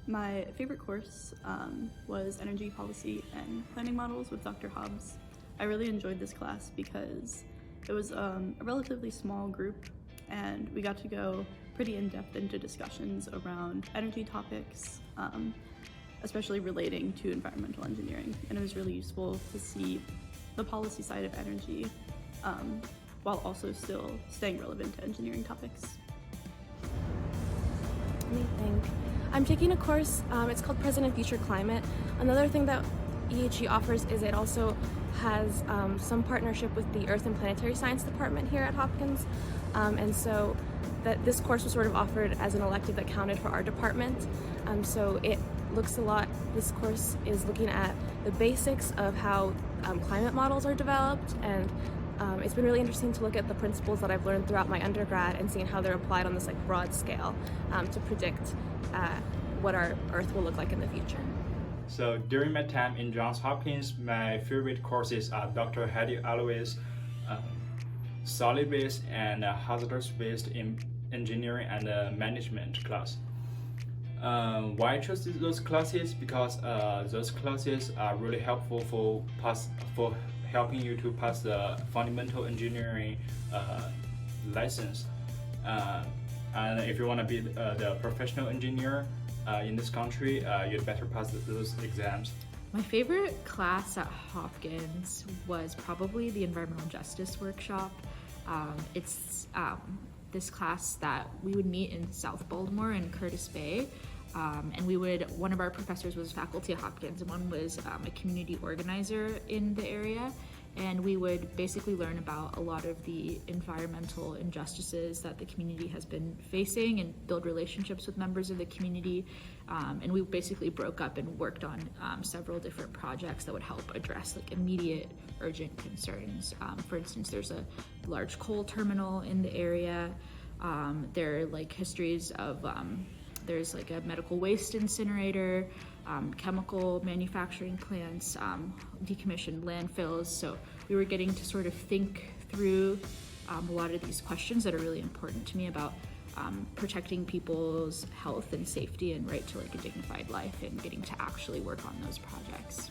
My favorite course was Energy Policy and Planning Models with Dr. Hobbs. I really enjoyed this class because it was a relatively small group and we got to go pretty in-depth into discussions around energy topics, especially relating to environmental engineering. And it was really useful to see the policy side of energy while also still staying relevant to engineering topics. Let me think. I'm taking a course, it's called Present and Future Climate. Another thing that EHE offers is it also has some partnership with the Earth and Planetary Science Department here at Hopkins. And so this course was sort of offered as an elective that counted for our department. So it looks a lot, this course is looking at the basics of how climate models are developed, and it's been really interesting to look at the principles that I've learned throughout my undergrad and seeing how they're applied on this broad scale to predict what our Earth will look like in the future. So during my time in Johns Hopkins, my favorite courses are Dr. Hedy Alloway's solid-based and hazardous-based engineering and management class. Why I chose those classes? Because those classes are really helpful for helping you to pass the fundamental engineering license. And if you want to be the professional engineer in this country, you'd better pass those exams. My favorite class at Hopkins was probably the environmental justice workshop. It's this class that we would meet in South Baltimore in Curtis Bay. And one of our professors was faculty at Hopkins and one was a community organizer in the area. And we would basically learn about a lot of the environmental injustices that the community has been facing and build relationships with members of the community. And we basically broke up and worked on several different projects that would help address immediate urgent concerns. For instance, there's a large coal terminal in the area. There are histories of there's a medical waste incinerator, chemical manufacturing plants, decommissioned landfills. So we were getting to sort of think through a lot of these questions that are really important to me about protecting people's health and safety and right to a dignified life and getting to actually work on those projects.